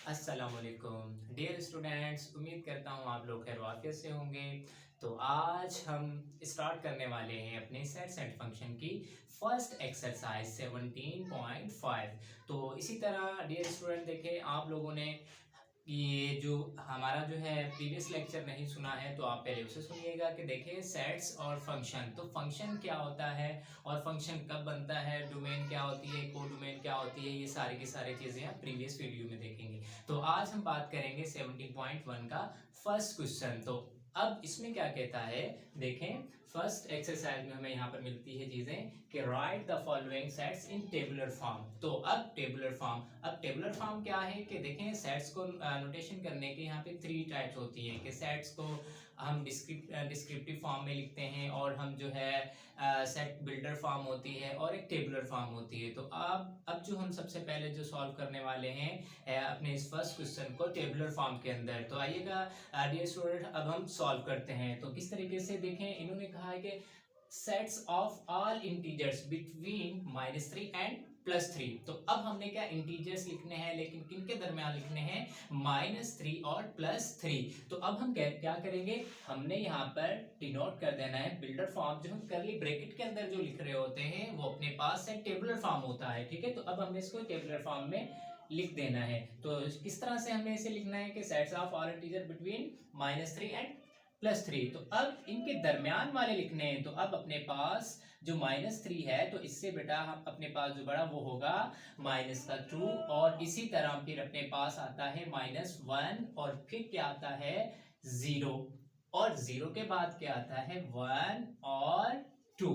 अस्सलाम वालेकुम dear students, उम्मीद करता हूँ आप लोग खैर वाफियत से होंगे। तो आज हम स्टार्ट करने वाले हैं अपने सेट्स एंड फंक्शन की फर्स्ट एक्सरसाइज 17.5। तो इसी तरह डियर स्टूडेंट देखें, आप लोगों ने ये जो हमारा जो है प्रीवियस लेक्चर नहीं सुना है तो आप पहले उसे सुनिएगा कि देखिए सेट्स और फंक्शन, तो फंक्शन क्या होता है और फंक्शन कब बनता है, डोमेन क्या होती है, को डोमेन क्या होती है, ये सारी की सारी चीज़ें आप प्रीवियस वीडियो में देखेंगे। तो आज हम बात करेंगे 17.1 का फर्स्ट क्वेश्चन। तो अब इसमें क्या कहता है, देखें फर्स्ट एक्सरसाइज में हमें यहाँ पर मिलती है चीजें कि right the following sets in tabular form. तो अब टेबुलर फॉर्म क्या है कि देखें सेट्स को नोटेशन करने के यहाँ पे 3 टाइप्स होती है कि सेट्स को हम डिस्क्रिप्टिव फॉर्म में लिखते हैं और हम जो है सेट बिल्डर फॉर्म होती है और एक टेबुलर फॉर्म होती है। तो अब जो हम सबसे पहले जो सॉल्व करने वाले हैं अपने इस फर्स्ट क्वेश्चन को टेबुलर फॉर्म के अंदर। तो आइएगा डियर स्टूडेंट, अब हम सॉल्व करते हैं। तो किस तरीके से देखें, इन्होंने कहा है कि sets of all integers between -3 and +3। तो अब हमने क्या इंटीजर्स लिखने हैं, लेकिन किन के दरमियान लिखने हैं, -3 और +3। तो अब हम क्या करेंगे, हमने यहाँ पर डिनोट कर देना है बिल्डर फॉर्म। जो हम करली ब्रैकेट के अंदर जो लिख रहे होते हैं वो अपने पास से टेबुलर फॉर्म होता है, ठीक है। तो अब हमने इसको टेबुलर फॉर्म में लिख देना है। तो किस तरह से हमने इसे लिखना है कि sets of all integer between -3 and +3। तो अब इनके दरमियान वाले लिखने हैं। तो अब अपने पास जो -3 है तो इससे बेटा हम अपने पास जो बड़ा वो होगा -2, और इसी तरह फिर अपने पास आता है -1, और फिर क्या आता है 0, और 0 के बाद क्या आता है 1 और 2।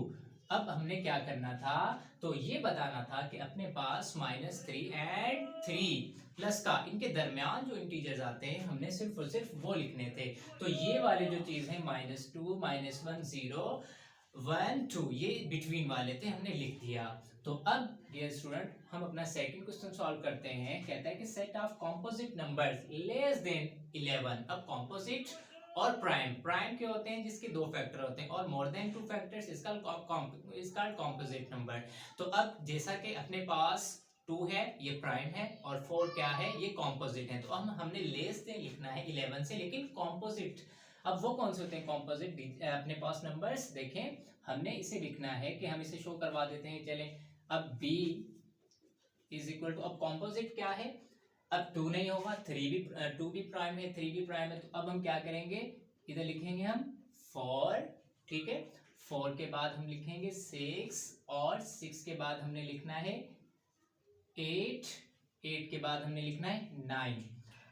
अब हमने क्या करना था, तो ये बताना था कि अपने पास -3 एंड 3 प्लस का इनके दरमियान जो इंटीजर्स आते हैं हमने सिर्फ और सिर्फ वो लिखने थे। तो ये वाले जो चीज है -2, -1, 0, 1, 2, ये बिटवीन वाले थे, हमने लिख दिया। तो अब डियर स्टूडेंट हम अपना सेकंड क्वेश्चन सॉल्व करते हैं। कहता है कि set of composite numbers less than 11। अब कॉम्पोजिट और प्राइम के होते हैं जिसके 2 फैक्टर होते हैं, और मोर देन 2 फैक्टर्स इसका कॉम्पोजिट नंबर। तो अब जैसा कि अपने पास 2 है ये प्राइम है और 4 क्या है, ये कॉम्पोजिट है। तो हमने लेस देन लिखना है 11 से, लेकिन कॉम्पोजिट। अब वो कौन से होते हैं कॉम्पोजिट अपने पास नंबर्स, देखें हमने इसे लिखना है कि हम इसे शो करवा देते हैं। चलें, अब b इज इक्वल टू, अब कॉम्पोजिट क्या है, अब 2 नहीं होगा, 2 भी प्राइम है, 3 भी प्राइम है। तो अब हम क्या करेंगे, इधर लिखेंगे हम 4, ठीक है। 4 के बाद हम लिखेंगे 6, और 6 के बाद हमने लिखना है 8, 8 के बाद हमने लिखना है 9।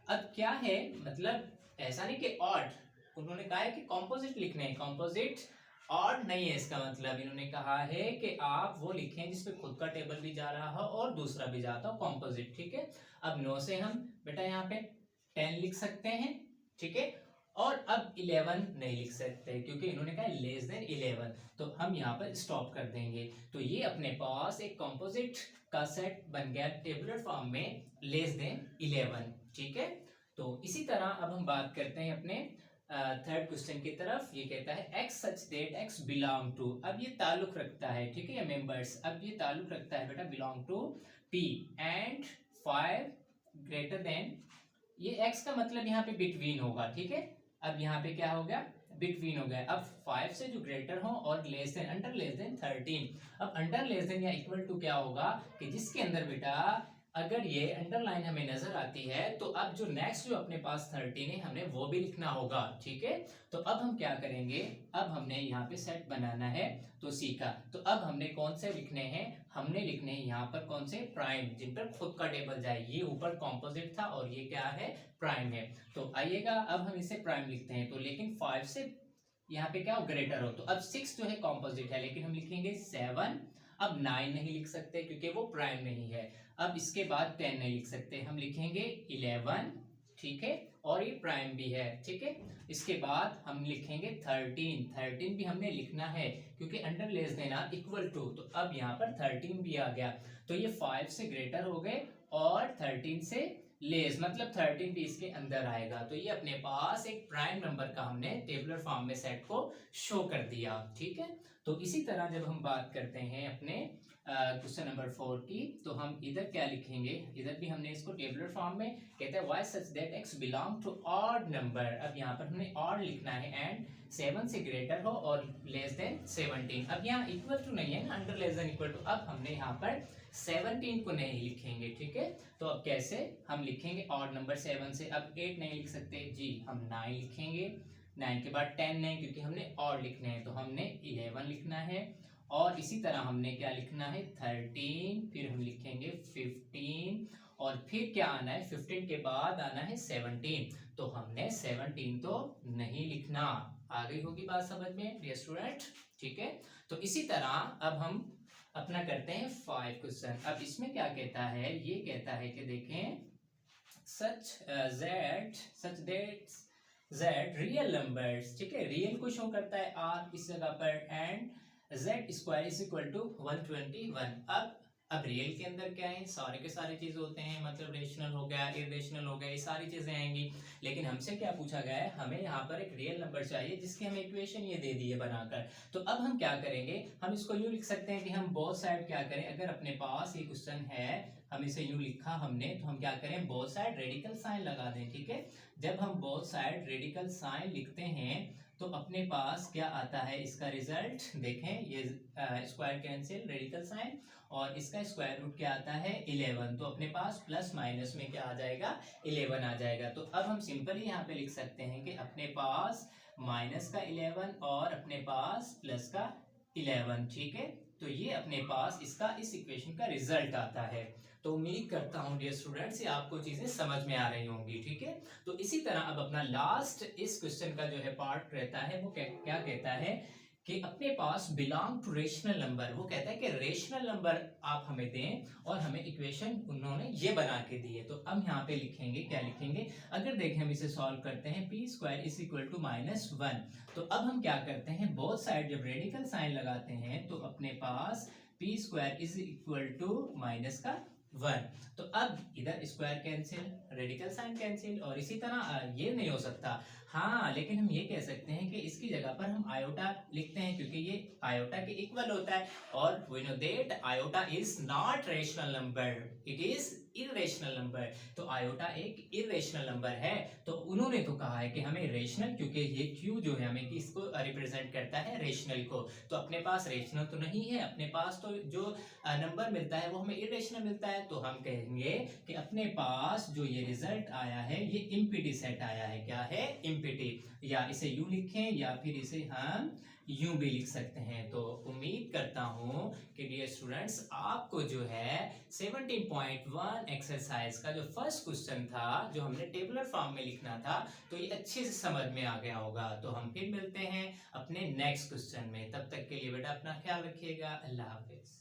अब क्या है, मतलब ऐसा नहीं कि ऑड, उन्होंने कहा है कि कॉम्पोजिट लिखने हैं, कॉम्पोजिट ऑड नहीं है। इसका मतलब इन्होंने कहा है कि आप वो लिखें जिसपे खुद का टेबल भी जा रहा हो और दूसरा भी जाता हो, कॉम्पोजिट, ठीक है। अब 9 से हम बेटा यहाँ पे 10 लिख सकते हैं, ठीक है। और अब 11 नहीं लिख सकते क्योंकि इन्होंने कहा लेस देन 11, तो हम यहाँ पर स्टॉप कर देंगे। तो ये अपने पास एक कॉम्पोजिट का सेट बन गया टेबुलर फॉर्म में लेस देन 11, ठीक है। तो इसी तरह अब हम बात करते हैं अपने थर्ड क्वेश्चन की तरफ। ये कहता है x such that x belong to. अब ये ताल्लुक रखता है, ठीक है, मेंबर्स। अब ये ताल्लुक रखता है बेटा belong to p and 5 greater than, ये x का मतलब यहाँ पे बिटवीन होगा, ठीक है। अब यहाँ पे क्या हो गया, बिटवीन हो गया। अब 5 से जो ग्रेटर हो और less than, under less then 13। अब अंडर लेस देन या इक्वल टू क्या होगा कि जिसके अंदर बेटा अगर ये अंडरलाइन हमें नजर आती है तो अब जो नेक्स्ट जो अपने पास 13 है हमने वो भी लिखना होगा, ठीक है। तो अब हम क्या करेंगे, अब हमने यहाँ पे सेट बनाना है, तो सीखा। तो अब हमने कौन से लिखने हैं, हमने लिखने हैं यहाँ पर कौन से, प्राइम, जिन पर खुद का टेबल जाए। ये ऊपर कॉम्पोजिट था और ये क्या है, प्राइम है। तो आइएगा अब हम इसे प्राइम लिखते हैं। तो लेकिन 5 से यहाँ पे क्या हो, ग्रेटर हो। तो अब 6 जो है कॉम्पोजिट है, लेकिन हम लिखेंगे 7। अब 9 नहीं लिख सकते क्योंकि वो प्राइम नहीं है। अब इसके बाद 10 नहीं लिख सकते, हम लिखेंगे 11, ठीक है। और ये प्राइम भी है, ठीक है। इसके बाद हम लिखेंगे 13 भी हमने लिखना है क्योंकि under less than or equal to, तो अब यहाँ पर 13 भी आ गया, तो ये 5 से ग्रेटर हो गए और 13 से लेस, मतलब 13 भी इसके अंदर आएगा। तो ये अपने पास एक प्राइम नंबर का हमने टेबुलर फॉर्म में सेट को शो कर दिया, ठीक है। तो इसी तरह जब हम बात करते हैं अपने क्वेश्चन नंबर 4 की, तो हम इधर क्या लिखेंगे, इधर भी हमने इसको टेबुलर फॉर्म में कहते हैं Y such that X belong to odd number. अब यहाँ पर हमने ऑड लिखना है एंड 7 से ग्रेटर हो और लेस देन 17। अब यहाँ इक्वल टू नहीं है ना, under less than equal to, अब हमने यहाँ पर 17 को नहीं लिखेंगे, ठीक है। तो अब कैसे हम लिखेंगे ऑड नंबर 7 से, अब 8 नहीं लिख सकते जी, हम 9 लिखेंगे, 9 के बाद 10 नहीं क्योंकि हमने ऑड लिखने हैं, तो हमने 11 लिखना है। और इसी तरह हमने क्या लिखना है 13, फिर हम लिखेंगे 15 और फिर क्या आना है 15 के बाद आना है 17, तो हमने 17 तो नहीं लिखना। आ गई होगी बात समझ में डियर स्टूडेंट, ठीक है। तो इसी तरह अब हम अपना करते हैं 5 क्वेश्चन। अब इसमें क्या कहता है, ये कहता है कि देखें such that z real numbers, ठीक है, रियल को शो करता है r इस जगह पर, and z square is equal to 121। अब रियल के अंदर क्या है, सारे के सारे चीज होते हैं, मतलब रेशनल हो गया, इरेशनल हो गया, ये सारी चीजें आएंगी। लेकिन हमसे क्या पूछा गया है, हमें यहाँ पर एक रियल नंबर चाहिए जिसकी हमें इक्वेशन ये दे दी है बनाकर। तो अब हम क्या करेंगे, हम इसको यूं लिख सकते हैं कि हम बोथ साइड क्या करें, अगर अपने पास ये क्वेश्चन है, हम इसे यूं लिखा हमने, तो हम क्या करें बोथ साइड रेडिकल साइन लगा दें, ठीक है। जब हम बोथ साइड रेडिकल साइन लिखते हैं तो अपने पास क्या आता है इसका रिजल्ट, देखें ये स्क्वायर कैंसिल, रेडिकल साइन, और इसका स्क्वायर रूट क्या आता है 11, तो अपने पास प्लस माइनस में क्या आ जाएगा 11 आ जाएगा। तो अब हम सिंपली यहाँ पे लिख सकते हैं कि अपने पास माइनस का 11 और अपने पास प्लस का 11, ठीक है। तो ये अपने पास इसका इस इक्वेशन का रिजल्ट आता है। तो उम्मीद करता हूँ डियर स्टूडेंट्स ये आपको चीजें समझ में आ रही होंगी, ठीक है। तो इसी तरह अब अपना लास्ट इस क्वेश्चन का जो है पार्ट रहता है, वो क्या कहता है कि अपने पास बिलोंग टू रेशनल नंबर, वो कहता है कि रेशनल नंबर आप हमें दें और हमें इक्वेशन उन्होंने ये बना के दी है। तो अब यहाँ पे लिखेंगे, क्या लिखेंगे, अगर देखें हम इसे सॉल्व करते हैं P square is equal to -1, तो अब हम क्या करते हैं बोथ साइड जब रेडिकल साइन लगाते हैं तो अपने पास P square is equal to -1, तो अब इधर square cancel, radical sign cancel, और इसी तरह ये नहीं हो सकता, हाँ लेकिन हम ये कह सकते हैं कि इसकी जगह पर हम आयोटा लिखते हैं क्योंकि ये आयोटा के इक्वल होता है, और we know that iota is not rational number, it is irrational number. तो आयोटा एक इरेशनल नंबर है, तो उन्होंने तो कहा है कि हमें रेशनल, क्योंकि ये क्यू जो है हमें किसको रिप्रेजेंट करता है रेशनल को, तो अपने पास रेशनल तो नहीं है, अपने पास तो जो नंबर मिलता है वो हमें इरेशनल मिलता है। तो हम कहेंगे कि अपने पास जो ये रिजल्ट आया है ये इम्पीटी सेट आया है, क्या है इम्पीटी, या इसे यूं लिखें या फिर इसे हम यूं भी लिख सकते हैं। तो उम्मीद करता हूं कि डियर स्टूडेंट्स आपको जो है 17.1 एक्सरसाइज का जो फर्स्ट क्वेश्चन था जो हमने टेबुलर फॉर्म में लिखना था, तो ये अच्छे से समझ में आ गया होगा। तो हम फिर मिलते हैं अपने नेक्स्ट क्वेश्चन में, तब तक के लिए बेटा अपना ख्याल रखिएगा, अल्लाह हाफिज।